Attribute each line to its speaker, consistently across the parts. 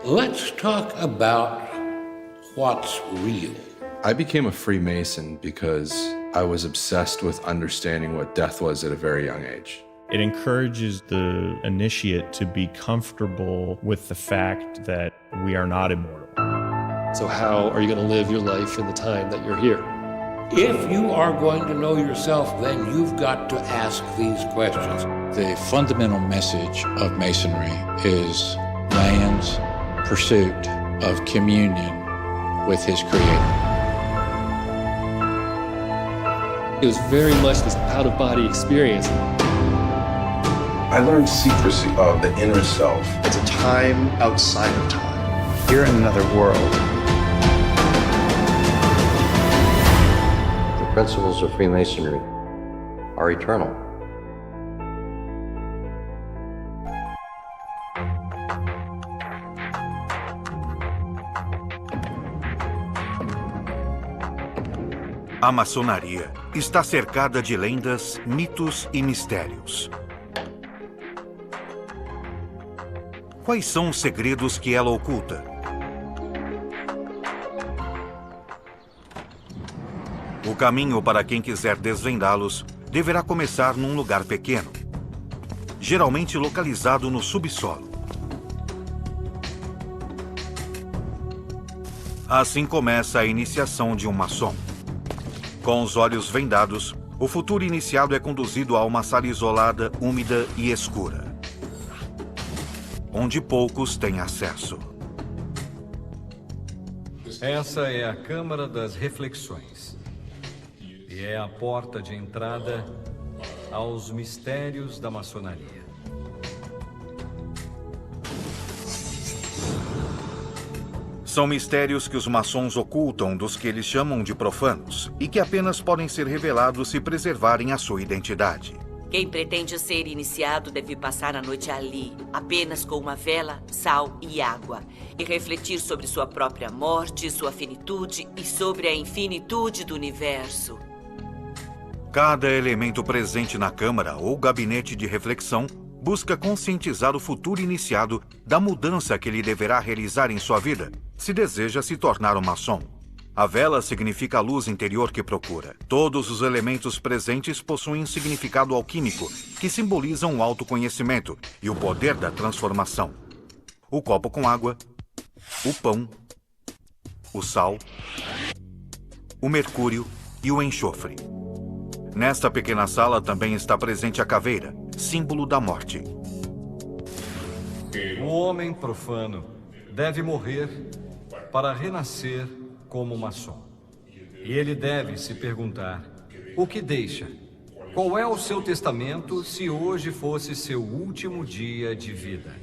Speaker 1: Let's talk about what's real.
Speaker 2: I became a Freemason because I was obsessed with understanding what death was at a very young age.
Speaker 3: It encourages the initiate to be comfortable with the fact that we are not immortal.
Speaker 4: So how are you going to live your life in the time that you're here?
Speaker 1: If you are going to know yourself, then you've got to ask these questions.
Speaker 5: The fundamental message of Masonry is man's pursuit of communion with his Creator.
Speaker 4: It was very much this out-of-body experience.
Speaker 6: I learned secrecy of the inner self.
Speaker 7: It's a time outside of time.
Speaker 5: You're in another world.
Speaker 8: The principles of Freemasonry are eternal.
Speaker 9: A maçonaria está cercada de lendas, mitos e mistérios. Quais são os segredos que ela oculta? O caminho para quem quiser desvendá-los deverá começar num lugar pequeno, geralmente localizado no subsolo. Assim começa a iniciação de um maçom. Com os olhos vendados, o futuro iniciado é conduzido a uma sala isolada, úmida e escura, onde poucos têm acesso.
Speaker 10: Essa é a Câmara das Reflexões e é a porta de entrada aos mistérios da maçonaria.
Speaker 9: São mistérios que os maçons ocultam dos que eles chamam de profanos e que apenas podem ser revelados se preservarem a sua identidade.
Speaker 11: Quem pretende ser iniciado deve passar a noite ali, apenas com uma vela, sal e água, e refletir sobre sua própria morte, sua finitude e sobre a infinitude do universo.
Speaker 9: Cada elemento presente na câmara ou gabinete de reflexão busca conscientizar o futuro iniciado da mudança que ele deverá realizar em sua vida, se deseja se tornar um maçom. A vela significa a luz interior que procura. Todos os elementos presentes possuem um significado alquímico, que simbolizam o autoconhecimento e o poder da transformação. O copo com água, o pão, o sal, o mercúrio e o enxofre. Nesta pequena sala também está presente a caveira, símbolo da morte.
Speaker 10: O homem profano deve morrer para renascer como maçom. E ele deve se perguntar: o que deixa? Qual é o seu testamento se hoje fosse seu último dia de vida?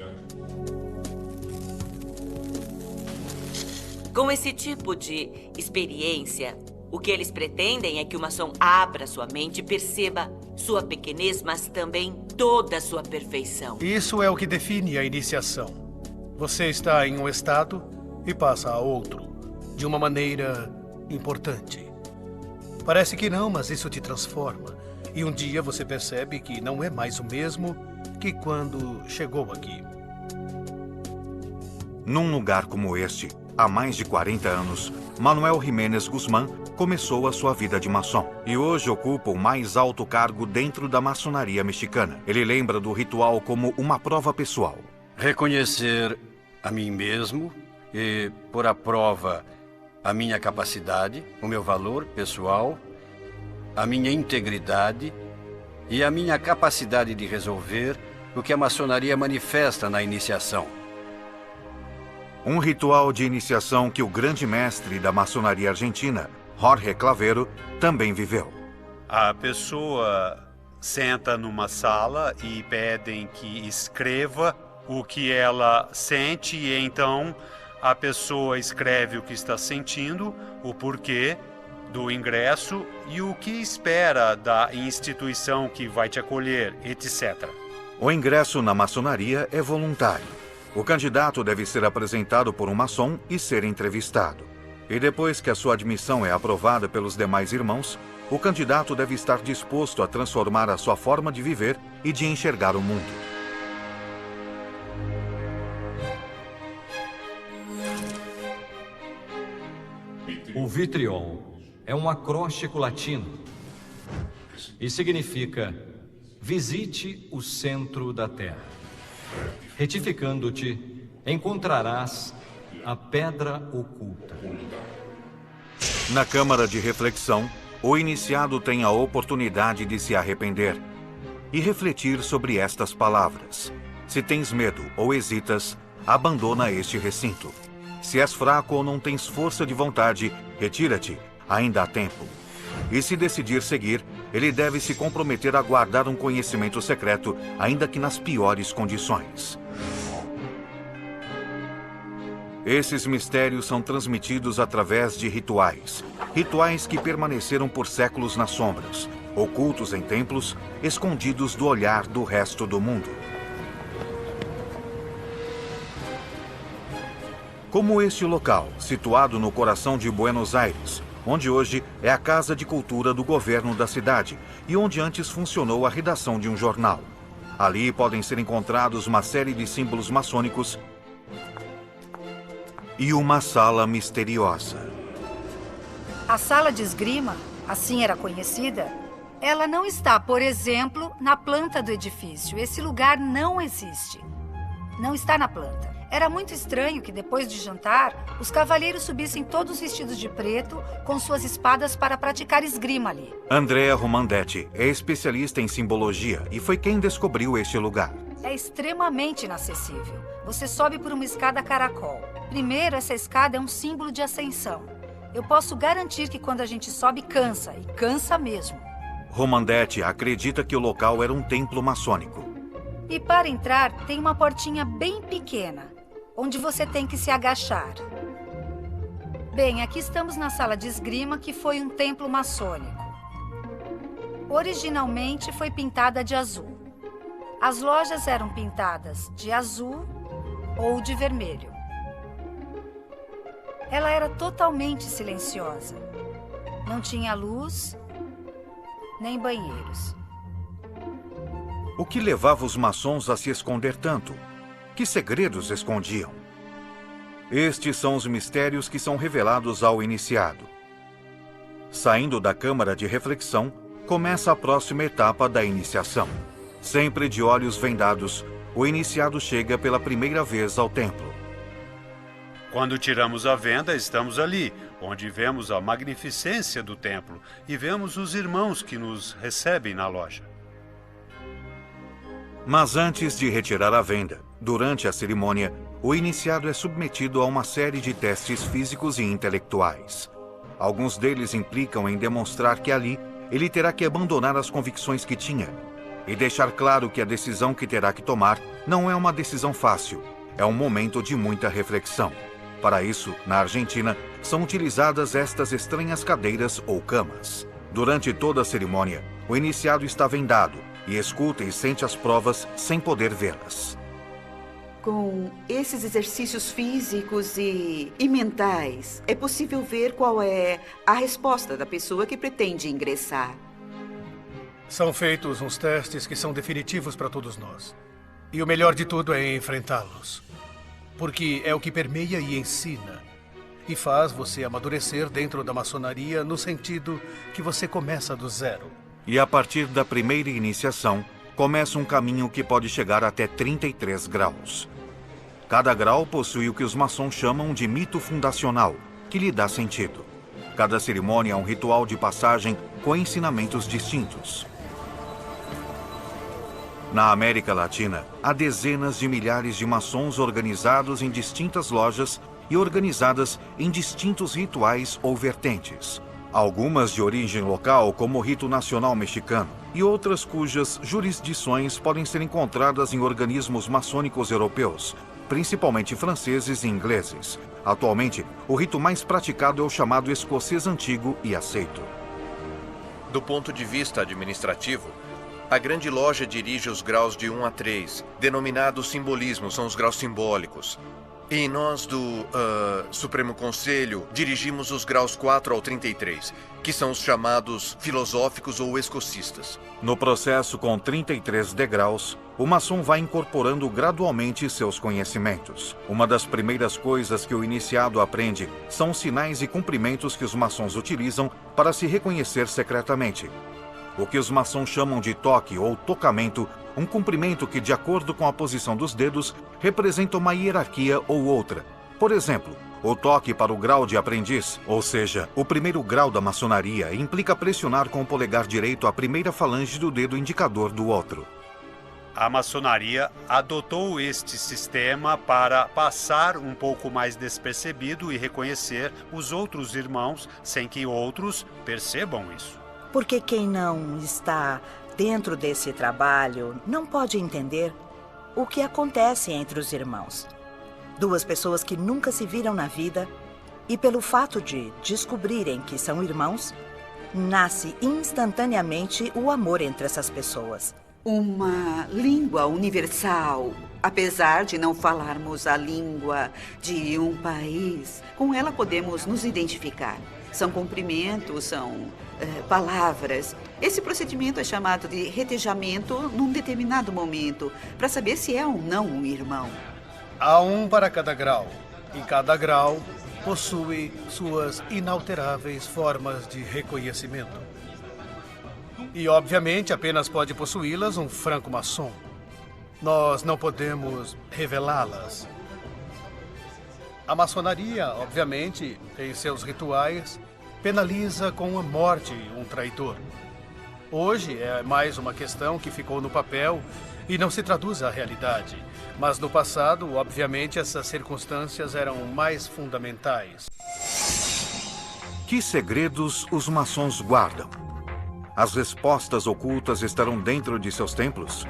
Speaker 11: Com esse tipo de experiência, o que eles pretendem é que o maçom abra sua mente e perceba sua pequenez, mas também toda a sua perfeição.
Speaker 12: Isso é o que define a iniciação. Você está em um estado e passa a outro, de uma maneira importante. Parece que não, mas isso te transforma. E um dia você percebe que não é mais o mesmo que quando chegou aqui.
Speaker 9: Num lugar como este, há mais de 40 anos, Manuel Jiménez Guzmán começou a sua vida de maçom e hoje ocupa o mais alto cargo dentro da maçonaria mexicana. Ele lembra do ritual como uma prova pessoal.
Speaker 13: Reconhecer a mim mesmo e pôr à prova a minha capacidade, o meu valor pessoal, a minha integridade e a minha capacidade de resolver o que a maçonaria manifesta na iniciação.
Speaker 9: Um ritual de iniciação que o grande mestre da maçonaria argentina, Jorge Clavero, também viveu.
Speaker 14: A pessoa senta numa sala e pedem que escreva o que ela sente e então a pessoa escreve o que está sentindo, o porquê do ingresso e o que espera da instituição que vai te acolher, etc.
Speaker 9: O ingresso na maçonaria é voluntário. O candidato deve ser apresentado por um maçom e ser entrevistado. E depois que a sua admissão é aprovada pelos demais irmãos, o candidato deve estar disposto a transformar a sua forma de viver e de enxergar o mundo.
Speaker 10: O vitriol é um acróstico latino e significa visite o centro da terra. Retificando-te, encontrarás a pedra oculta.
Speaker 9: Na câmara de reflexão, o iniciado tem a oportunidade de se arrepender e refletir sobre estas palavras. Se tens medo ou hesitas, abandona este recinto. Se és fraco ou não tens força de vontade, retira-te, ainda há tempo. E se decidir seguir, ele deve se comprometer a guardar um conhecimento secreto, ainda que nas piores condições. Esses mistérios são transmitidos através de rituais. Rituais que permaneceram por séculos nas sombras, ocultos em templos, escondidos do olhar do resto do mundo. Como este local, situado no coração de Buenos Aires, onde hoje é a Casa de Cultura do governo da cidade e onde antes funcionou a redação de um jornal. Ali podem ser encontrados uma série de símbolos maçônicos e uma sala misteriosa.
Speaker 15: A sala de esgrima, assim era conhecida, ela não está, por exemplo, na planta do edifício. Esse lugar não existe. Não está na planta. Era muito estranho que, depois de jantar, os cavalheiros subissem todos vestidos de preto, com suas espadas para praticar esgrima ali.
Speaker 9: Andrea Romandetti é especialista em simbologia e foi quem descobriu este lugar.
Speaker 15: É extremamente inacessível. Você sobe por uma escada caracol. Primeiro, essa escada é um símbolo de ascensão. Eu posso garantir que quando a gente sobe, cansa, e cansa mesmo.
Speaker 9: Romandetti acredita que o local era um templo maçônico.
Speaker 15: E para entrar, tem uma portinha bem pequena, onde você tem que se agachar. Bem, aqui estamos na sala de esgrima, que foi um templo maçônico. Originalmente foi pintada de azul. As lojas eram pintadas de azul ou de vermelho. Ela era totalmente silenciosa. Não tinha luz, nem banheiros.
Speaker 9: O que levava os maçons a se esconder tanto? Que segredos escondiam? Estes são os mistérios que são revelados ao iniciado. Saindo da câmara de reflexão, começa a próxima etapa da iniciação. Sempre de olhos vendados, o iniciado chega pela primeira vez ao templo.
Speaker 14: Quando tiramos a venda, estamos ali, onde vemos a magnificência do templo e vemos os irmãos que nos recebem na loja.
Speaker 9: Mas antes de retirar a venda, durante a cerimônia, o iniciado é submetido a uma série de testes físicos e intelectuais. Alguns deles implicam em demonstrar que ali ele terá que abandonar as convicções que tinha e deixar claro que a decisão que terá que tomar não é uma decisão fácil, é um momento de muita reflexão. Para isso, na Argentina, são utilizadas estas estranhas cadeiras ou camas. Durante toda a cerimônia, o iniciado está vendado e escuta e sente as provas sem poder vê-las.
Speaker 16: Com esses exercícios físicos e mentais, é possível ver qual é a resposta da pessoa que pretende ingressar.
Speaker 12: São feitos uns testes que são definitivos para todos nós. E o melhor de tudo é enfrentá-los. Porque é o que permeia e ensina. E faz você amadurecer dentro da maçonaria no sentido que você começa do zero.
Speaker 9: E a partir da primeira iniciação, começa um caminho que pode chegar até 33 graus. Cada grau possui o que os maçons chamam de mito fundacional, que lhe dá sentido. Cada cerimônia é um ritual de passagem com ensinamentos distintos. Na América Latina, há dezenas de milhares de maçons organizados em distintas lojas e organizadas em distintos rituais ou vertentes. Algumas de origem local, como o rito nacional mexicano, e outras cujas jurisdições podem ser encontradas em organismos maçônicos europeus, principalmente franceses e ingleses. Atualmente, o rito mais praticado é o chamado escocês antigo e aceito.
Speaker 17: Do ponto de vista administrativo, a grande loja dirige os graus de 1 a 3, denominados simbolismos, são os graus simbólicos. E nós do Supremo Conselho dirigimos os graus 4 ao 33, que são os chamados filosóficos ou escocistas.
Speaker 9: No processo com 33 degraus, o maçom vai incorporando gradualmente seus conhecimentos. Uma das primeiras coisas que o iniciado aprende são os sinais e cumprimentos que os maçons utilizam para se reconhecer secretamente. O que os maçons chamam de toque ou tocamento, um cumprimento que, de acordo com a posição dos dedos, representa uma hierarquia ou outra. Por exemplo, o toque para o grau de aprendiz, ou seja, o primeiro grau da maçonaria, implica pressionar com o polegar direito a primeira falange do dedo indicador do outro.
Speaker 14: A maçonaria adotou este sistema para passar um pouco mais despercebido e reconhecer os outros irmãos sem que outros percebam isso.
Speaker 18: Porque quem não está dentro desse trabalho não pode entender o que acontece entre os irmãos. Duas pessoas que nunca se viram na vida e, pelo fato de descobrirem que são irmãos, nasce instantaneamente o amor entre essas pessoas.
Speaker 16: Uma língua universal. Apesar de não falarmos a língua de um país, com ela podemos nos identificar. São cumprimentos, são palavras. Esse procedimento é chamado de retejamento num determinado momento, para saber se é ou não um irmão.
Speaker 12: Há um para cada grau, e cada grau possui suas inalteráveis formas de reconhecimento. E, obviamente, apenas pode possuí-las um franco-maçom. Nós não podemos revelá-las. A maçonaria, obviamente, em seus rituais, penaliza com a morte um traidor. Hoje é mais uma questão que ficou no papel e não se traduz à realidade. Mas no passado, obviamente, essas circunstâncias eram mais fundamentais.
Speaker 9: Que segredos os maçons guardam? As respostas ocultas estarão dentro de seus templos?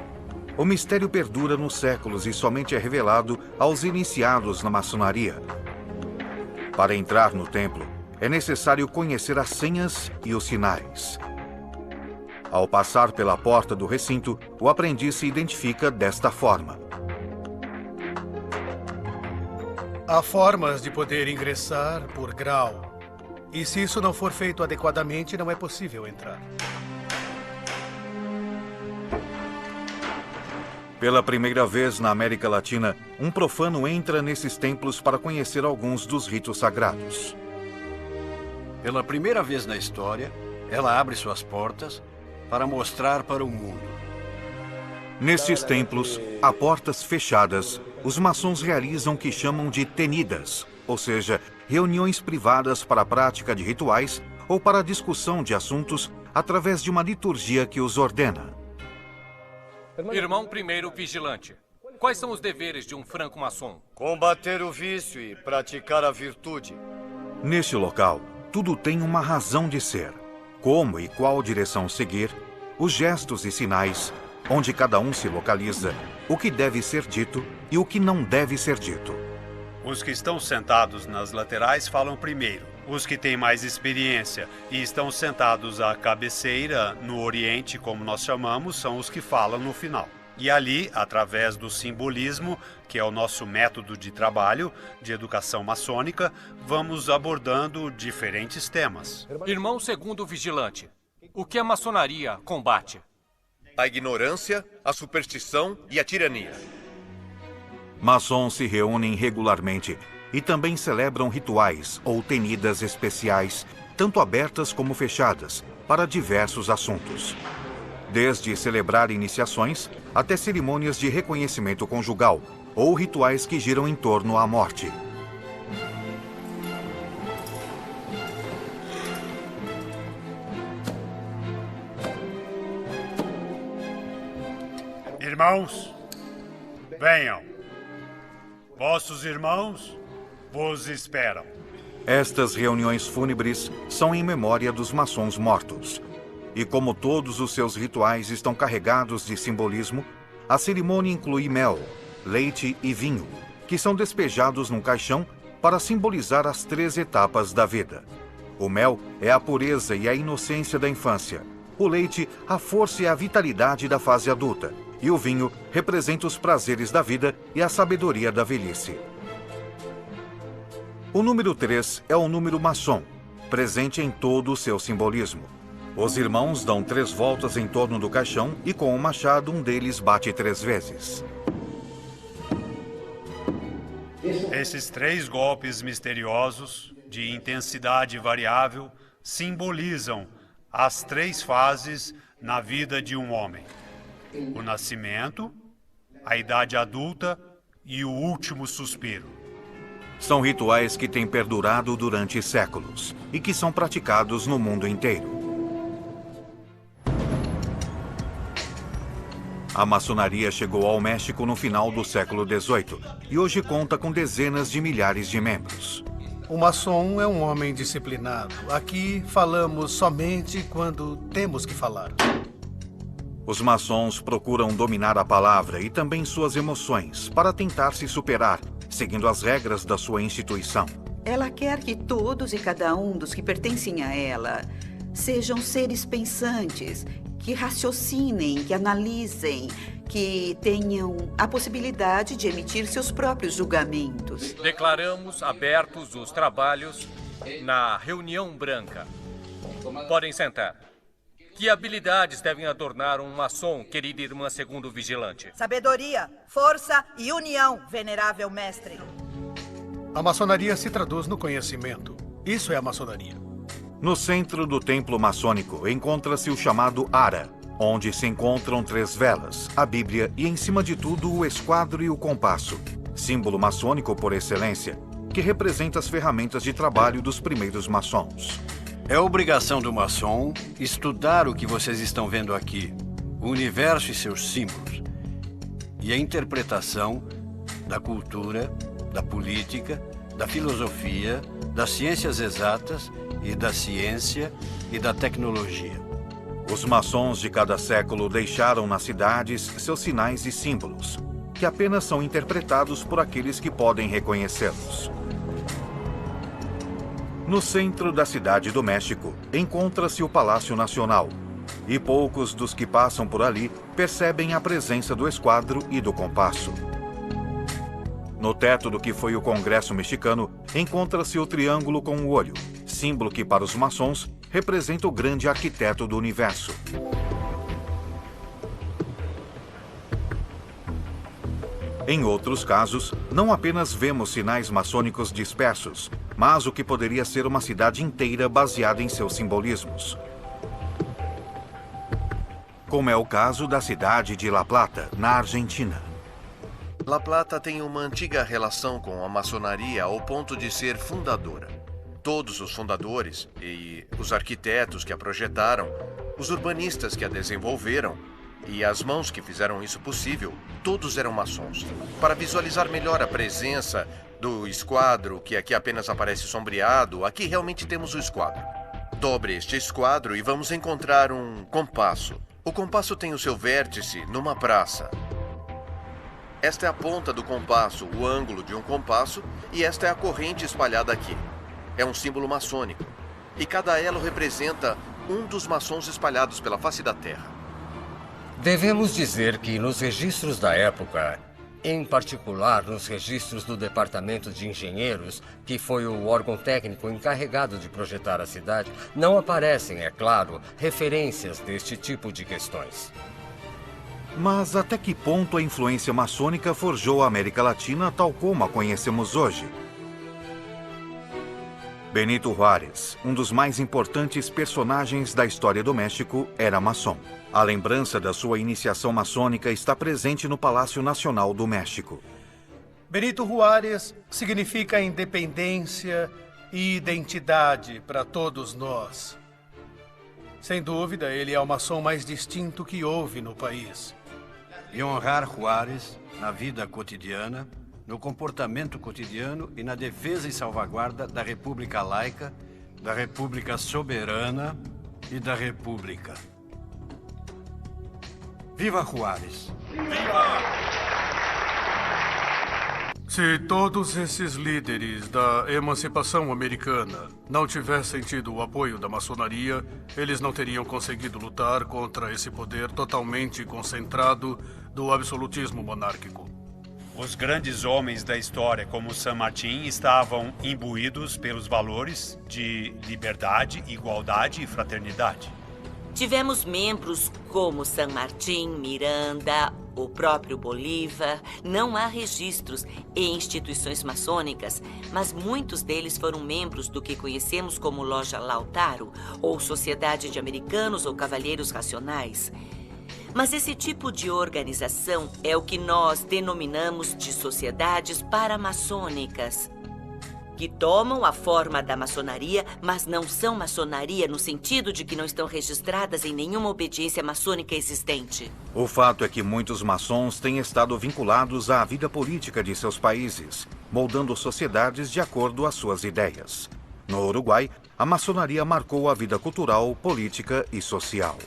Speaker 9: O mistério perdura nos séculos e somente é revelado aos iniciados na maçonaria. Para entrar no templo, é necessário conhecer as senhas e os sinais. Ao passar pela porta do recinto, o aprendiz se identifica desta forma.
Speaker 12: Há formas de poder ingressar por grau. E se isso não for feito adequadamente, não é possível entrar.
Speaker 9: Pela primeira vez na América Latina, um profano entra nesses templos para conhecer alguns dos ritos sagrados.
Speaker 13: Pela primeira vez na história, ela abre suas portas para mostrar para o mundo.
Speaker 9: Nestes templos, a portas fechadas, os maçons realizam o que chamam de tenidas, ou seja, reuniões privadas para a prática de rituais ou para a discussão de assuntos através de uma liturgia que os ordena.
Speaker 19: Irmão primeiro vigilante, quais são os deveres de um franco-maçom?
Speaker 20: Combater o vício e praticar a virtude.
Speaker 9: Neste local, tudo tem uma razão de ser. Como e qual direção seguir, os gestos e sinais, onde cada um se localiza, o que deve ser dito e o que não deve ser dito.
Speaker 14: Os que estão sentados nas laterais falam primeiro. Os que têm mais experiência e estão sentados à cabeceira, no Oriente, como nós chamamos, são os que falam no final. E ali, através do simbolismo, que é o nosso método de trabalho, de educação maçônica, vamos abordando diferentes temas.
Speaker 19: Irmão segundo vigilante, o que a maçonaria combate?
Speaker 17: A ignorância, a superstição e a tirania.
Speaker 9: Maçons se reúnem regularmente e também celebram rituais ou tenidas especiais, tanto abertas como fechadas, para diversos assuntos. Desde celebrar iniciações até cerimônias de reconhecimento conjugal ou rituais que giram em torno à morte.
Speaker 14: Irmãos, venham. Vossos irmãos vos esperam.
Speaker 9: Estas reuniões fúnebres são em memória dos maçons mortos. E como todos os seus rituais estão carregados de simbolismo, a cerimônia inclui mel, leite e vinho, que são despejados num caixão para simbolizar as 3 etapas da vida. O mel é a pureza e a inocência da infância. O leite, a força e a vitalidade da fase adulta. E o vinho representa os prazeres da vida e a sabedoria da velhice. O número 3 é o número maçom, presente em todo o seu simbolismo. Os irmãos dão 3 voltas em torno do caixão e com o machado um deles bate 3 vezes.
Speaker 14: Esses 3 golpes misteriosos, de intensidade variável, simbolizam as 3 fases na vida de um homem: o nascimento, a idade adulta e o último suspiro.
Speaker 9: São rituais que têm perdurado durante séculos e que são praticados no mundo inteiro. A maçonaria chegou ao México no final do século XVIII e hoje conta com dezenas de milhares de membros.
Speaker 12: O maçom é um homem disciplinado. Aqui falamos somente quando temos que falar.
Speaker 9: Os maçons procuram dominar a palavra e também suas emoções para tentar se superar, seguindo as regras da sua instituição.
Speaker 16: Ela quer que todos e cada um dos que pertencem a ela sejam seres pensantes, que raciocinem, que analisem, que tenham a possibilidade de emitir seus próprios julgamentos.
Speaker 19: Declaramos abertos os trabalhos na reunião branca. Podem sentar. Que habilidades devem adornar um maçom, querida irmã segundo vigilante?
Speaker 18: Sabedoria, força e união, venerável mestre.
Speaker 12: A maçonaria se traduz no conhecimento. Isso é a maçonaria.
Speaker 9: No centro do templo maçônico encontra-se o chamado Ara, onde se encontram 3 velas, a Bíblia e, em cima de tudo, o esquadro e o compasso, símbolo maçônico por excelência, que representa as ferramentas de trabalho dos primeiros maçons.
Speaker 13: É obrigação do maçom estudar o que vocês estão vendo aqui, o universo e seus símbolos, e a interpretação da cultura, da política, da filosofia, das ciências exatas e da ciência e da tecnologia.
Speaker 9: Os maçons de cada século deixaram nas cidades seus sinais e símbolos, que apenas são interpretados por aqueles que podem reconhecê-los. No centro da cidade do México, encontra-se o Palácio Nacional, e poucos dos que passam por ali percebem a presença do esquadro e do compasso. No teto do que foi o Congresso mexicano, encontra-se o triângulo com o olho, símbolo que para os maçons representa o grande arquiteto do universo. Em outros casos, não apenas vemos sinais maçônicos dispersos, mas o que poderia ser uma cidade inteira baseada em seus simbolismos. Como é o caso da cidade de La Plata, na Argentina.
Speaker 17: La Plata tem uma antiga relação com a maçonaria ao ponto de ser fundadora. Todos os fundadores e os arquitetos que a projetaram, os urbanistas que a desenvolveram e as mãos que fizeram isso possível, todos eram maçons. Para visualizar melhor a presença do esquadro, que aqui apenas aparece sombreado, aqui realmente temos o esquadro. Dobre este esquadro e vamos encontrar um compasso. O compasso tem o seu vértice numa praça. Esta é a ponta do compasso, o ângulo de um compasso, e esta é a corrente espalhada aqui. É um símbolo maçônico. E cada elo representa um dos maçons espalhados pela face da Terra.
Speaker 21: Devemos dizer que nos registros da época, em particular nos registros do Departamento de Engenheiros, que foi o órgão técnico encarregado de projetar a cidade, não aparecem, é claro, referências deste tipo de questões.
Speaker 9: Mas até que ponto a influência maçônica forjou a América Latina tal como a conhecemos hoje? Benito Juárez, um dos mais importantes personagens da história do México, era maçom. A lembrança da sua iniciação maçônica está presente no Palácio Nacional do México.
Speaker 12: Benito Juárez significa independência e identidade para todos nós. Sem dúvida, ele é o maçom mais distinto que houve no país.
Speaker 13: E honrar Juárez na vida cotidiana, no comportamento cotidiano e na defesa e salvaguarda da República Laica, da República Soberana e da República. Viva Juárez!
Speaker 12: Viva! Se todos esses líderes da emancipação americana não tivessem tido o apoio da maçonaria, eles não teriam conseguido lutar contra esse poder totalmente concentrado do absolutismo monárquico.
Speaker 14: Os grandes homens da história, como San Martín, estavam imbuídos pelos valores de liberdade, igualdade e fraternidade.
Speaker 11: Tivemos membros como San Martín, Miranda, o próprio Bolívar. Não há registros em instituições maçônicas, mas muitos deles foram membros do que conhecemos como Loja Lautaro, ou Sociedade de Americanos ou Cavalheiros Racionais. Mas esse tipo de organização é o que nós denominamos de sociedades paramaçônicas, que tomam a forma da maçonaria, mas não são maçonaria no sentido de que não estão registradas em nenhuma obediência maçônica existente.
Speaker 9: O fato é que muitos maçons têm estado vinculados à vida política de seus países, moldando sociedades de acordo às suas ideias. No Uruguai, a maçonaria marcou a vida cultural, política e social.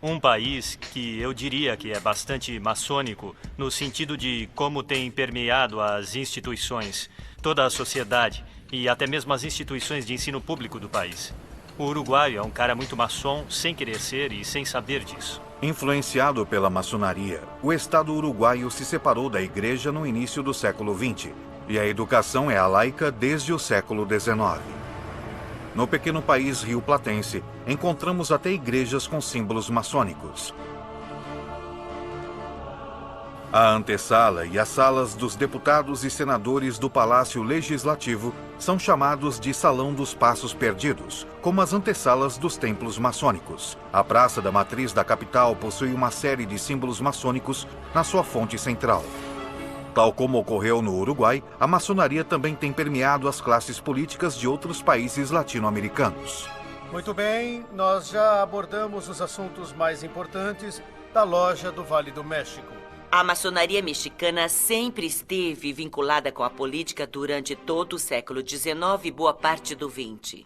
Speaker 2: Um país que eu diria que é bastante maçônico, no sentido de como tem permeado as instituições, toda a sociedade e até mesmo as instituições de ensino público do país. O Uruguai é um cara muito maçom, sem querer ser e sem saber disso.
Speaker 9: Influenciado pela maçonaria, o Estado uruguaio se separou da Igreja no início do século XX, e a educação é laica desde o século XIX. No pequeno país rio-platense, encontramos até igrejas com símbolos maçônicos. A antessala e as salas dos deputados e senadores do Palácio Legislativo são chamados de Salão dos Passos Perdidos, como as antessalas dos templos maçônicos. A Praça da Matriz da capital possui uma série de símbolos maçônicos na sua fonte central. Tal como ocorreu no Uruguai, a maçonaria também tem permeado as classes políticas de outros países latino-americanos.
Speaker 12: Muito bem, nós já abordamos os assuntos mais importantes da Loja do Vale do México.
Speaker 11: A maçonaria mexicana sempre esteve vinculada com a política durante todo o século XIX e boa parte do XX.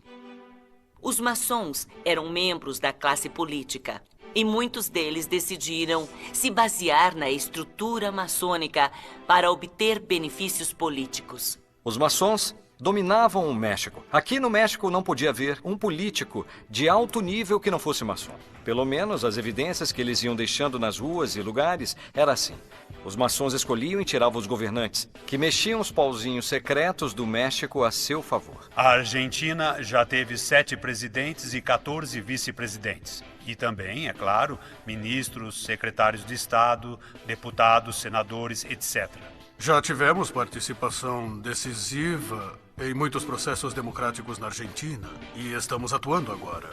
Speaker 11: Os maçons eram membros da classe política e muitos deles decidiram se basear na estrutura maçônica para obter benefícios políticos.
Speaker 10: Os maçons dominavam o México. Aqui no México não podia haver um político de alto nível que não fosse maçom. Pelo menos as evidências que eles iam deixando nas ruas e lugares era assim. Os maçons escolhiam e tiravam os governantes, que mexiam os pauzinhos secretos do México a seu favor.
Speaker 14: A Argentina já teve 7 presidentes e 14 vice-presidentes. E também, é claro, ministros, secretários de Estado, deputados, senadores, etc.
Speaker 12: Já tivemos participação decisiva em muitos processos democráticos na Argentina e estamos atuando agora.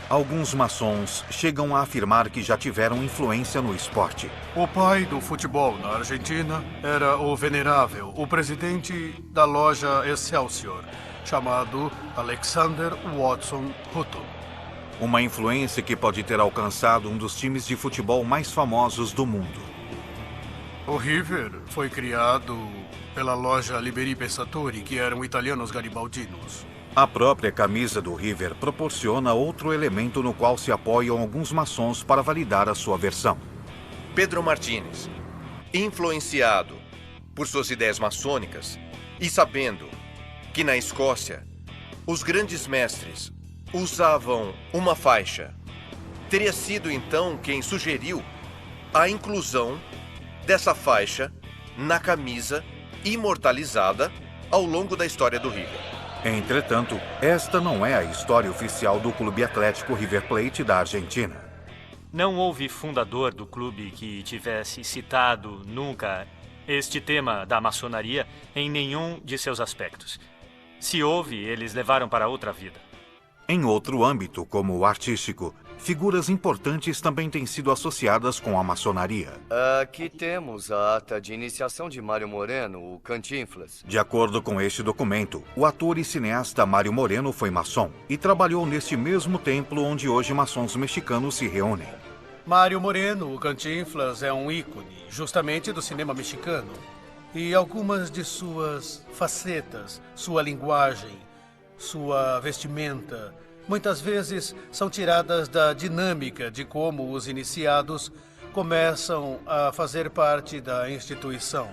Speaker 9: Alguns maçons chegam a afirmar que já tiveram influência no esporte.
Speaker 12: O pai do futebol na Argentina era o venerável, o presidente da loja Excelsior, chamado Alexander Watson Hutton.
Speaker 9: Uma influência que pode ter alcançado um dos times de futebol mais famosos do mundo.
Speaker 12: O River foi criado pela loja Liberi Pensatori, que eram italianos garibaldinos.
Speaker 9: A própria camisa do River proporciona outro elemento no qual se apoiam alguns maçons para validar a sua versão.
Speaker 17: Pedro Martínez, influenciado por suas ideias maçônicas e sabendo que na Escócia os grandes mestres usavam uma faixa, teria sido então quem sugeriu a inclusão dessa faixa na camisa imortalizada ao longo da história do River.
Speaker 9: Entretanto, esta não é a história oficial do Clube Atlético River Plate da Argentina.
Speaker 2: Não houve fundador do clube que tivesse citado nunca este tema da maçonaria em nenhum de seus aspectos. Se houve, eles levaram para outra vida.
Speaker 9: Em outro âmbito, como o artístico, figuras importantes também têm sido associadas com a maçonaria.
Speaker 20: Aqui temos a ata de iniciação de Mário Moreno, o Cantinflas.
Speaker 9: De acordo com este documento, o ator e cineasta Mário Moreno foi maçom e trabalhou neste mesmo templo onde hoje maçons mexicanos se reúnem.
Speaker 12: Mário Moreno, o Cantinflas, é um ícone, justamente do cinema mexicano. E algumas de suas facetas, sua linguagem, sua vestimenta, muitas vezes são tiradas da dinâmica de como os iniciados começam a fazer parte da instituição.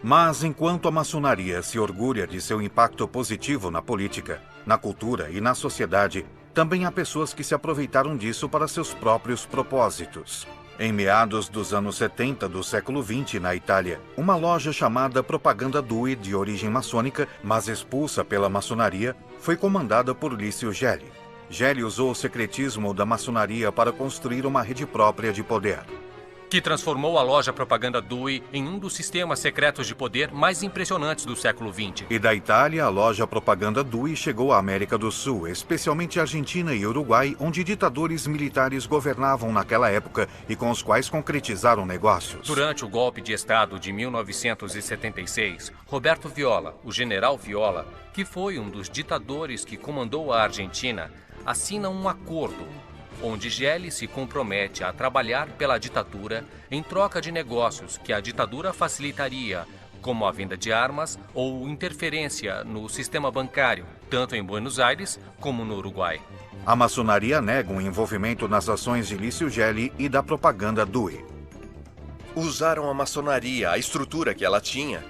Speaker 9: Mas enquanto a maçonaria se orgulha de seu impacto positivo na política, na cultura e na sociedade, também há pessoas que se aproveitaram disso para seus próprios propósitos. Em meados dos anos 70 do século XX, na Itália, uma loja chamada Propaganda Due, de origem maçônica, mas expulsa pela maçonaria, foi comandada por Lício Gelli. Gelli usou o secretismo da maçonaria para construir uma rede própria de poder,
Speaker 19: que transformou a loja Propaganda Due em um dos sistemas secretos de poder mais impressionantes do século XX.
Speaker 9: E da Itália, a loja Propaganda Due chegou à América do Sul, especialmente Argentina e Uruguai, onde ditadores militares governavam naquela época e com os quais concretizaram negócios.
Speaker 19: Durante o golpe de Estado de 1976, Roberto Viola, o general Viola, que foi um dos ditadores que comandou a Argentina, assina um acordo onde Gelli se compromete a trabalhar pela ditadura em troca de negócios que a ditadura facilitaria, como a venda de armas ou interferência no sistema bancário, tanto em Buenos Aires como no Uruguai.
Speaker 9: A maçonaria nega o envolvimento nas ações de Lício Gelli e da Propaganda Due.
Speaker 17: Usaram a maçonaria, a estrutura que ela tinha,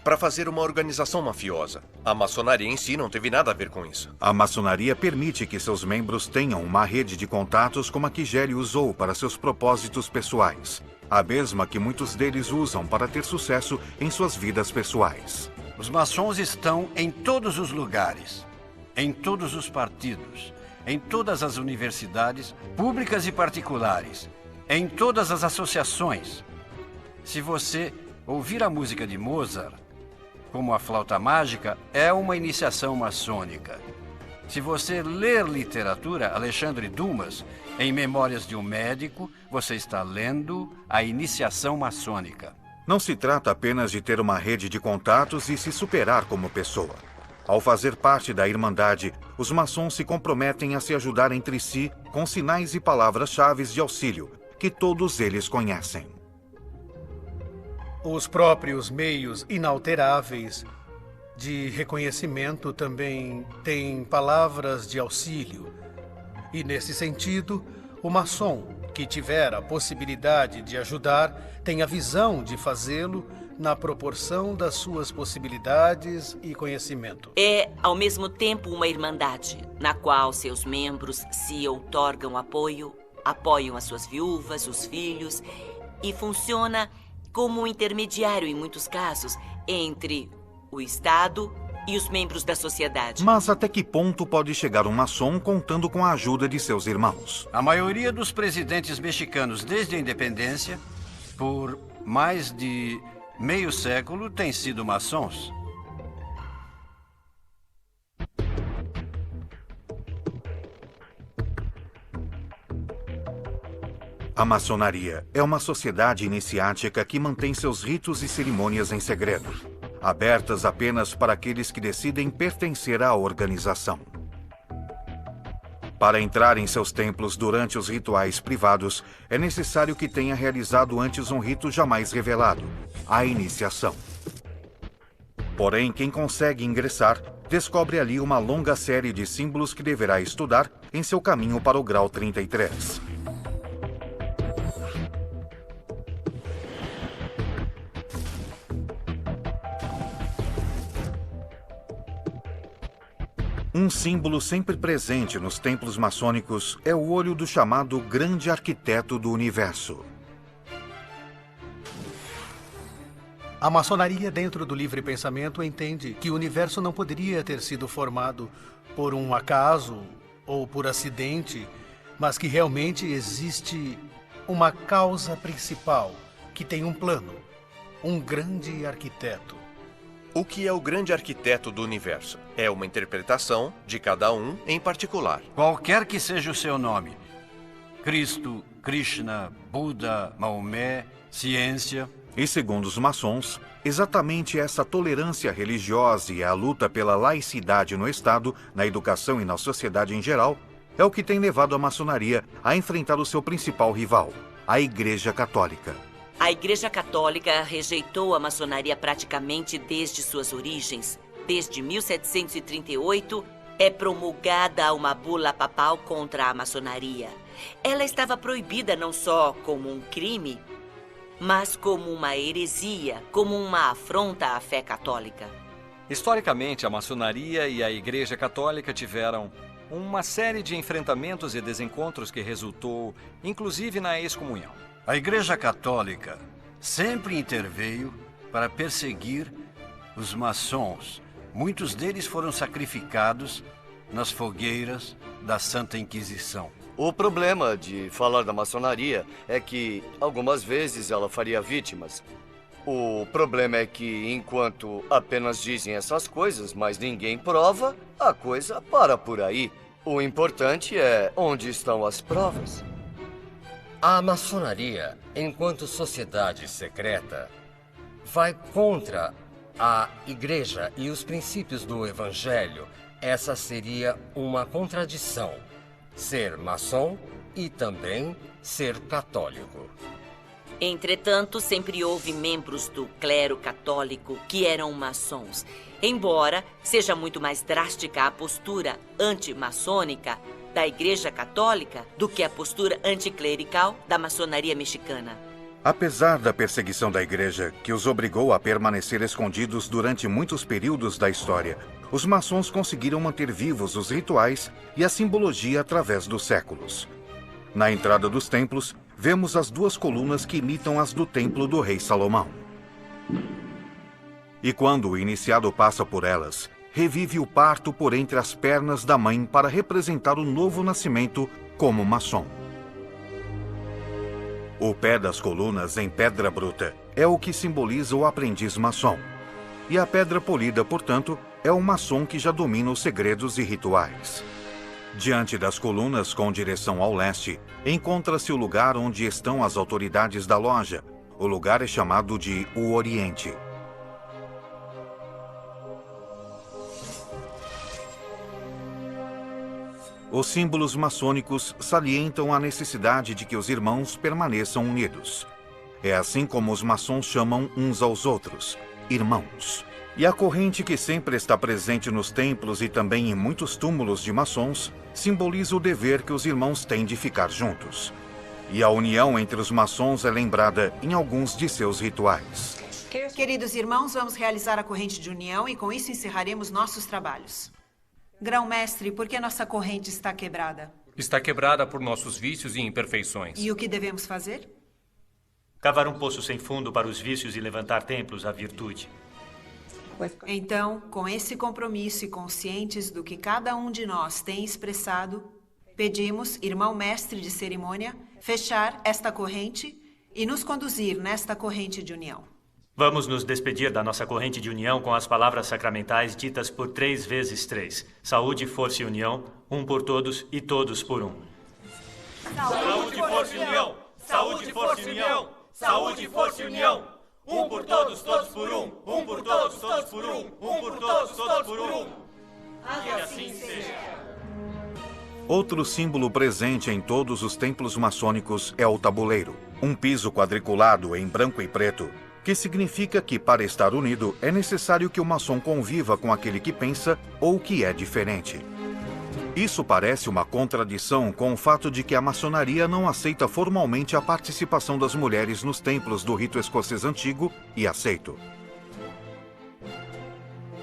Speaker 17: para fazer uma organização mafiosa. A maçonaria em si não teve nada a ver com isso.
Speaker 9: A maçonaria permite que seus membros tenham uma rede de contatos como a que Gelli usou para seus propósitos pessoais. A mesma que muitos deles usam para ter sucesso em suas vidas pessoais.
Speaker 13: Os maçons estão em todos os lugares, em todos os partidos, em todas as universidades, públicas e particulares, em todas as associações. Se você ouvir a música de Mozart, como a flauta mágica, é uma iniciação maçônica. Se você ler literatura, Alexandre Dumas, em Memórias de um Médico, você está lendo a iniciação maçônica.
Speaker 9: Não se trata apenas de ter uma rede de contatos e se superar como pessoa. Ao fazer parte da Irmandade, os maçons se comprometem a se ajudar entre si com sinais e palavras-chave de auxílio, que todos eles conhecem.
Speaker 12: Os próprios meios inalteráveis de reconhecimento também têm palavras de auxílio. E, nesse sentido, o maçom que tiver a possibilidade de ajudar tem a visão de fazê-lo na proporção das suas possibilidades e conhecimento.
Speaker 11: É, ao mesmo tempo, uma irmandade, na qual seus membros se outorgam apoio, apoiam as suas viúvas, os filhos, e funciona como um intermediário, em muitos casos, entre o Estado e os membros da sociedade.
Speaker 9: Mas até que ponto pode chegar um maçom contando com a ajuda de seus irmãos?
Speaker 13: A maioria dos presidentes mexicanos desde a independência, por mais de meio século, têm sido maçons.
Speaker 9: A maçonaria é uma sociedade iniciática que mantém seus ritos e cerimônias em segredo, abertas apenas para aqueles que decidem pertencer à organização. Para entrar em seus templos durante os rituais privados, é necessário que tenha realizado antes um rito jamais revelado, a iniciação. Porém, quem consegue ingressar, descobre ali uma longa série de símbolos que deverá estudar em seu caminho para o grau 33. Um símbolo sempre presente nos templos maçônicos é o olho do chamado Grande Arquiteto do Universo.
Speaker 12: A maçonaria, dentro do livre pensamento, entende que o universo não poderia ter sido formado por um acaso ou por acidente, mas que realmente existe uma causa principal que tem um plano, um grande arquiteto.
Speaker 17: O que é o grande arquiteto do universo? É uma interpretação de cada um em particular.
Speaker 13: Qualquer que seja o seu nome. Cristo, Krishna, Buda, Maomé, ciência.
Speaker 9: E segundo os maçons, exatamente essa tolerância religiosa e a luta pela laicidade no Estado, na educação e na sociedade em geral, é o que tem levado a maçonaria a enfrentar o seu principal rival, a Igreja Católica.
Speaker 11: A Igreja Católica rejeitou a maçonaria praticamente desde suas origens. Desde 1738, é promulgada uma bula papal contra a maçonaria. Ela estava proibida não só como um crime, mas como uma heresia, como uma afronta à fé católica.
Speaker 10: Historicamente, a maçonaria e a Igreja Católica tiveram uma série de enfrentamentos e desencontros que resultou, inclusive, na excomunhão.
Speaker 13: A Igreja Católica sempre interveio para perseguir os maçons. Muitos deles foram sacrificados nas fogueiras da Santa Inquisição.
Speaker 20: O problema de falar da maçonaria é que algumas vezes ela faria vítimas. O problema é que, enquanto apenas dizem essas coisas, mas ninguém prova, a coisa para por aí. O importante é onde estão as provas.
Speaker 21: A maçonaria, enquanto sociedade secreta, vai contra a Igreja e os princípios do Evangelho. Essa seria uma contradição. Ser maçom e também ser católico.
Speaker 11: Entretanto, sempre houve membros do clero católico que eram maçons, embora seja muito mais drástica a postura antimaçônica da Igreja Católica do que a postura anticlerical da maçonaria mexicana.
Speaker 9: Apesar da perseguição da Igreja, que os obrigou a permanecer escondidos durante muitos períodos da história, os maçons conseguiram manter vivos os rituais e a simbologia através dos séculos. Na entrada dos templos, vemos as duas colunas que imitam as do templo do rei Salomão. E quando o iniciado passa por elas, revive o parto por entre as pernas da mãe para representar o novo nascimento como maçom. O pé das colunas em pedra bruta é o que simboliza o aprendiz maçom. E a pedra polida, portanto, é o maçom que já domina os segredos e rituais. Diante das colunas com direção ao leste, encontra-se o lugar onde estão as autoridades da loja. O lugar é chamado de o Oriente. Os símbolos maçônicos salientam a necessidade de que os irmãos permaneçam unidos. É assim como os maçons chamam uns aos outros, irmãos. E a corrente que sempre está presente nos templos e também em muitos túmulos de maçons simboliza o dever que os irmãos têm de ficar juntos. E a união entre os maçons é lembrada em alguns de seus rituais.
Speaker 3: Queridos irmãos, vamos realizar a corrente de união e com isso encerraremos nossos trabalhos. Grão-mestre, por que nossa corrente está quebrada?
Speaker 19: Está quebrada por nossos vícios e imperfeições.
Speaker 3: E o que devemos fazer?
Speaker 2: Cavar um poço sem fundo para os vícios e levantar templos à virtude.
Speaker 3: Então, com esse compromisso e conscientes do que cada um de nós tem expressado, pedimos, irmão mestre de cerimônia, fechar esta corrente e nos conduzir nesta corrente de união.
Speaker 2: Vamos nos despedir da nossa corrente de união com as palavras sacramentais ditas por 3 vezes 3. Saúde, força e união, um por todos e todos por um.
Speaker 22: Saúde, força e união! Saúde, força e união! Saúde, força e união! Um por todos, todos por um! Um por todos, todos por um! Um por todos, todos por um! Que assim seja!
Speaker 9: Outro símbolo presente em todos os templos maçônicos é o tabuleiro, um piso quadriculado em branco e preto, que significa que, para estar unido, é necessário que o maçom conviva com aquele que pensa ou que é diferente. Isso parece uma contradição com o fato de que a maçonaria não aceita formalmente a participação das mulheres nos templos do rito escocês antigo e aceito.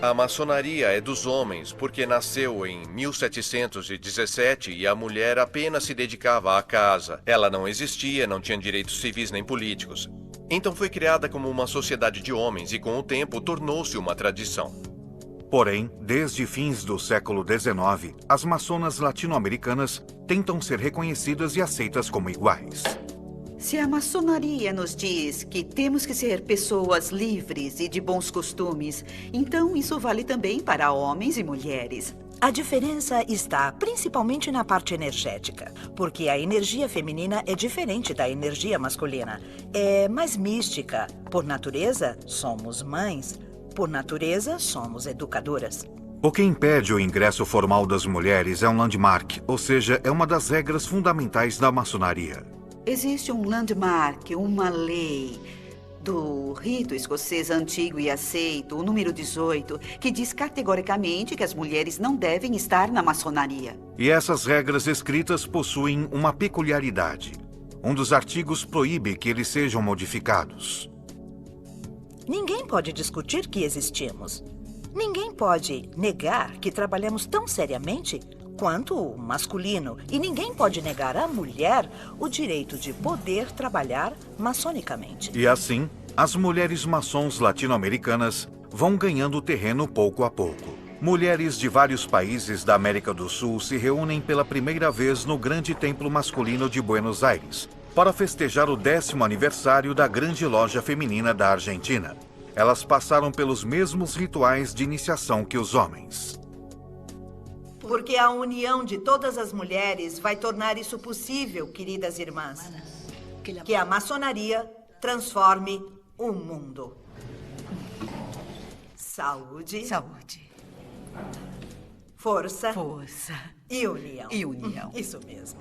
Speaker 17: A maçonaria é dos homens porque nasceu em 1717 e a mulher apenas se dedicava à casa. Ela não existia, não tinha direitos civis nem políticos. Então foi criada como uma sociedade de homens e com o tempo tornou-se uma tradição.
Speaker 9: Porém, desde fins do século XIX, as maçonas latino-americanas tentam ser reconhecidas e aceitas como iguais.
Speaker 16: Se a maçonaria nos diz que temos que ser pessoas livres e de bons costumes, então isso vale também para homens e mulheres.
Speaker 18: A diferença está principalmente na parte energética, porque a energia feminina é diferente da energia masculina. É mais mística. Por natureza, somos mães. Por natureza, somos educadoras.
Speaker 9: O que impede o ingresso formal das mulheres é um landmark, ou seja, é uma das regras fundamentais da maçonaria.
Speaker 16: Existe um landmark, uma lei do rito escocês antigo e aceito, o número 18, que diz categoricamente que as mulheres não devem estar na maçonaria.
Speaker 9: E essas regras escritas possuem uma peculiaridade. Um dos artigos proíbe que eles sejam modificados.
Speaker 18: Ninguém pode discutir que existimos. Ninguém pode negar que trabalhamos tão seriamente quanto o masculino. E ninguém pode negar à mulher o direito de poder trabalhar maçonicamente.
Speaker 9: E assim, as mulheres maçons latino-americanas vão ganhando terreno pouco a pouco. Mulheres de vários países da América do Sul se reúnem pela primeira vez no Grande Templo Masculino de Buenos Aires para festejar o 10º aniversário da Grande Loja Feminina da Argentina. Elas passaram pelos mesmos rituais de iniciação que os homens.
Speaker 18: Porque a união de todas as mulheres vai tornar isso possível, queridas irmãs. Que a maçonaria transforme o mundo. Saúde.
Speaker 16: Saúde.
Speaker 18: Força.
Speaker 16: Força.
Speaker 18: E união.
Speaker 16: E união.
Speaker 18: Isso mesmo.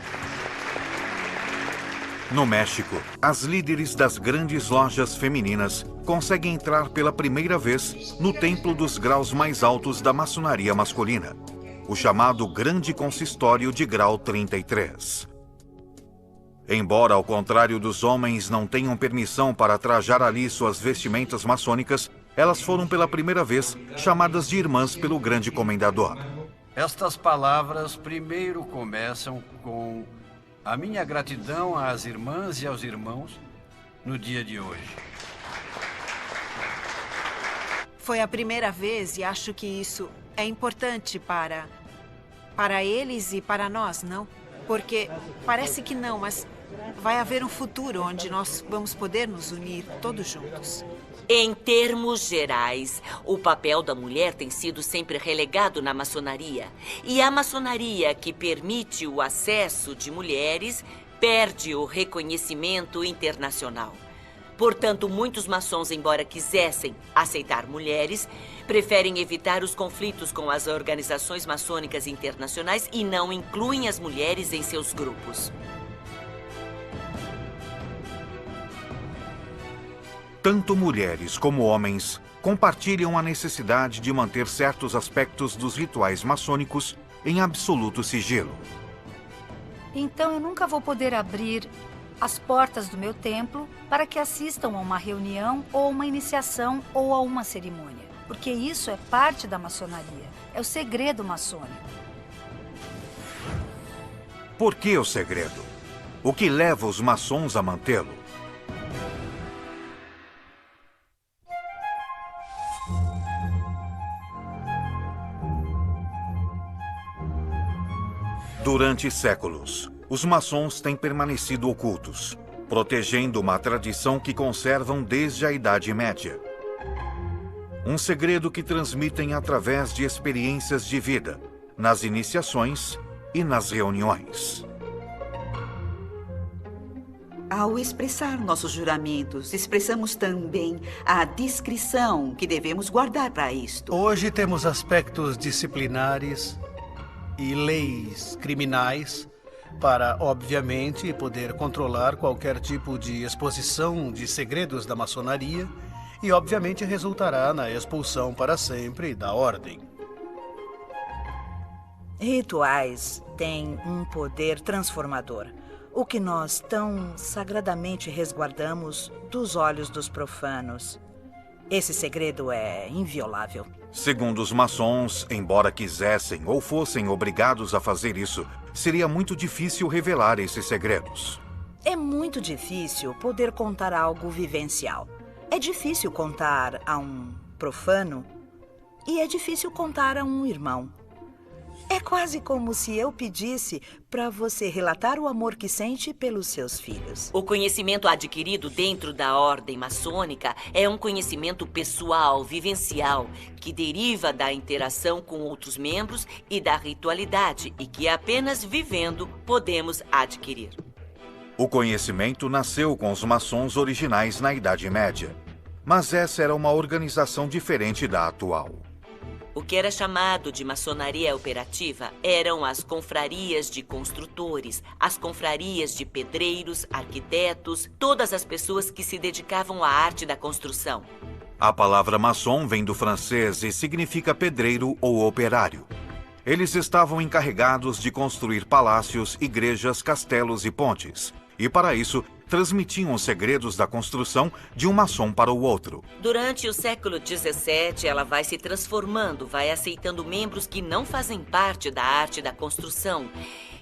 Speaker 9: No México, as líderes das grandes lojas femininas conseguem entrar pela primeira vez no templo dos graus mais altos da maçonaria masculina, o chamado Grande Consistório de Grau 33. Embora, ao contrário dos homens, não tenham permissão para trajar ali suas vestimentas maçônicas, elas foram pela primeira vez chamadas de irmãs pelo grande comendador.
Speaker 13: Estas palavras primeiro começam com a minha gratidão às irmãs e aos irmãos no dia de hoje.
Speaker 3: Foi a primeira vez e acho que isso é importante para eles e para nós, não? Porque parece que não, mas vai haver um futuro onde nós vamos poder nos unir todos juntos.
Speaker 11: Em termos gerais, o papel da mulher tem sido sempre relegado na maçonaria. E a maçonaria que permite o acesso de mulheres perde o reconhecimento internacional. Portanto, muitos maçons, embora quisessem aceitar mulheres, preferem evitar os conflitos com as organizações maçônicas internacionais e não incluem as mulheres em seus grupos.
Speaker 9: Tanto mulheres como homens compartilham a necessidade de manter certos aspectos dos rituais maçônicos em absoluto sigilo.
Speaker 15: Então eu nunca vou poder abrir as portas do meu templo para que assistam a uma reunião ou uma iniciação ou a uma cerimônia. Porque isso é parte da maçonaria. É o segredo maçônico.
Speaker 9: Por que o segredo? O que leva os maçons a mantê-lo? Durante séculos, os maçons têm permanecido ocultos, protegendo uma tradição que conservam desde a Idade Média. Um segredo que transmitem através de experiências de vida, nas iniciações e nas reuniões.
Speaker 16: Ao expressar nossos juramentos, expressamos também a discrição que devemos guardar para isto.
Speaker 12: Hoje temos aspectos disciplinares e leis criminais para, obviamente, poder controlar qualquer tipo de exposição de segredos da maçonaria e, obviamente, resultará na expulsão para sempre da ordem.
Speaker 18: Rituais têm um poder transformador, o que nós tão sagradamente resguardamos dos olhos dos profanos. Esse segredo é inviolável.
Speaker 9: Segundo os maçons, embora quisessem ou fossem obrigados a fazer isso, seria muito difícil revelar esses segredos.
Speaker 18: É muito difícil poder contar algo vivencial. É difícil contar a um profano e é difícil contar a um irmão. É quase como se eu pedisse para você relatar o amor que sente pelos seus filhos.
Speaker 11: O conhecimento adquirido dentro da ordem maçônica é um conhecimento pessoal, vivencial, que deriva da interação com outros membros e da ritualidade e que apenas vivendo podemos adquirir.
Speaker 9: O conhecimento nasceu com os maçons originais na Idade Média, mas essa era uma organização diferente da atual.
Speaker 11: O que era chamado de maçonaria operativa eram as confrarias de construtores, as confrarias de pedreiros, arquitetos, todas as pessoas que se dedicavam à arte da construção.
Speaker 9: A palavra maçom vem do francês e significa pedreiro ou operário. Eles estavam encarregados de construir palácios, igrejas, castelos e pontes. E para isso, transmitiam os segredos da construção de um maçom para o outro.
Speaker 11: Durante o século XVII, ela vai se transformando, vai aceitando membros que não fazem parte da arte da construção.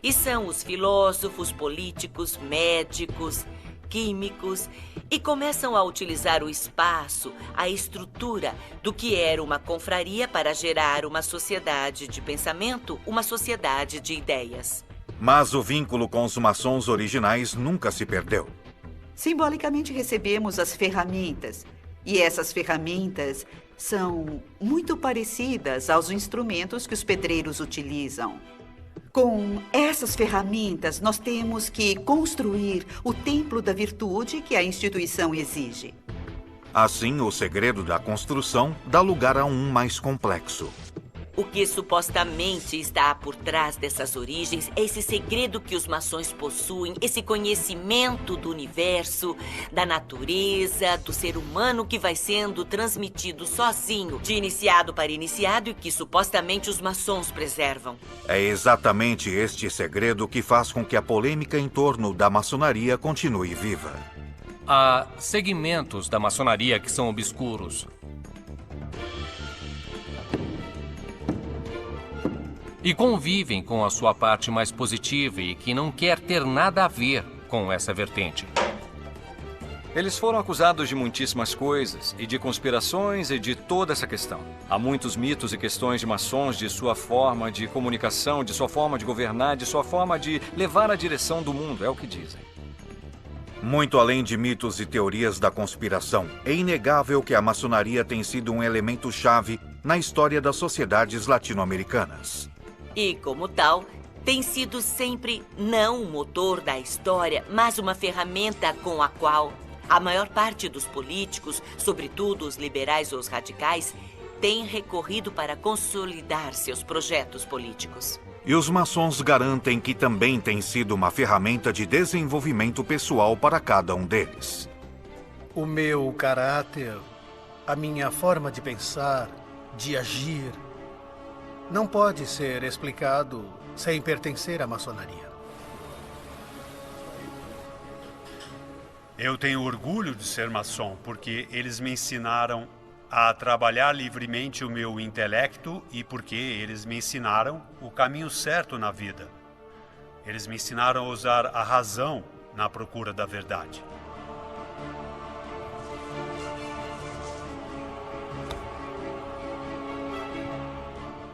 Speaker 11: E são os filósofos, políticos, médicos, químicos, e começam a utilizar o espaço, a estrutura do que era uma confraria para gerar uma sociedade de pensamento, uma sociedade de ideias.
Speaker 9: Mas o vínculo com os maçons originais nunca se perdeu.
Speaker 16: Simbolicamente recebemos as ferramentas, e essas ferramentas são muito parecidas aos instrumentos que os pedreiros utilizam. Com essas ferramentas, nós temos que construir o templo da virtude que a instituição exige.
Speaker 9: Assim, o segredo da construção dá lugar a um mais complexo.
Speaker 11: O que supostamente está por trás dessas origens é esse segredo que os maçons possuem, esse conhecimento do universo, da natureza, do ser humano que vai sendo transmitido sozinho, de iniciado para iniciado e que supostamente os maçons preservam.
Speaker 9: É exatamente este segredo que faz com que a polêmica em torno da maçonaria continue viva.
Speaker 19: Há segmentos da maçonaria que são obscuros. E convivem com a sua parte mais positiva e que não quer ter nada a ver com essa vertente.
Speaker 1: Eles foram acusados de muitíssimas coisas, e de conspirações e de toda essa questão. Há muitos mitos e questões de maçons, de sua forma de comunicação, de sua forma de governar, de sua forma de levar a direção do mundo, é o que dizem.
Speaker 9: Muito além de mitos e teorias da conspiração, é inegável que a maçonaria tem sido um elemento-chave na história das sociedades latino-americanas.
Speaker 11: E, como tal, tem sido sempre não o motor da história, mas uma ferramenta com a qual a maior parte dos políticos, sobretudo os liberais ou os radicais, tem recorrido para consolidar seus projetos políticos.
Speaker 9: E os maçons garantem que também tem sido uma ferramenta de desenvolvimento pessoal para cada um deles.
Speaker 12: O meu caráter, a minha forma de pensar, de agir, não pode ser explicado sem pertencer à maçonaria.
Speaker 14: Eu tenho orgulho de ser maçom, porque eles me ensinaram a trabalhar livremente o meu intelecto e porque eles me ensinaram o caminho certo na vida. Eles me ensinaram a usar a razão na procura da verdade.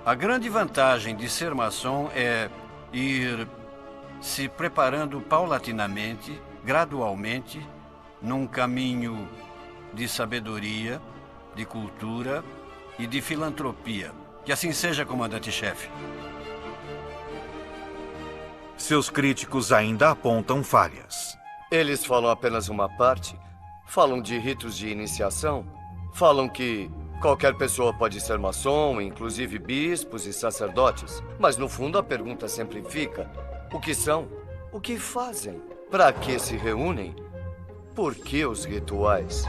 Speaker 13: A grande vantagem de ser maçom é ir se preparando paulatinamente, gradualmente, num caminho de sabedoria, de cultura e de filantropia. Que assim seja, comandante-chefe.
Speaker 9: Seus críticos ainda apontam falhas.
Speaker 20: Eles falam apenas uma parte, falam de ritos de iniciação, falam que qualquer pessoa pode ser maçom, inclusive bispos e sacerdotes. Mas no fundo a pergunta sempre fica: o que são? O que fazem? Para que se reúnem? Por que os rituais?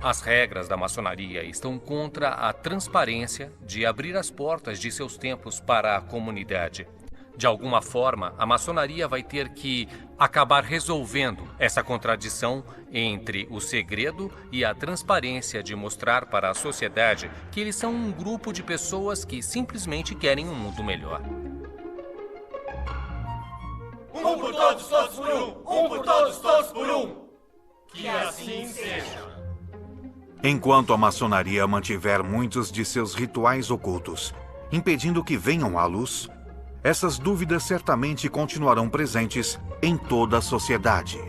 Speaker 19: As regras da maçonaria estão contra a transparência de abrir as portas de seus templos para a comunidade. De alguma forma, a maçonaria vai ter que acabar resolvendo essa contradição entre o segredo e a transparência de mostrar para a sociedade que eles são um grupo de pessoas que simplesmente querem um mundo melhor.
Speaker 22: Um por todos, todos por um! Um por todos, todos por um! Que assim seja.
Speaker 9: Enquanto a maçonaria mantiver muitos de seus rituais ocultos, impedindo que venham à luz, essas dúvidas certamente continuarão presentes em toda a sociedade.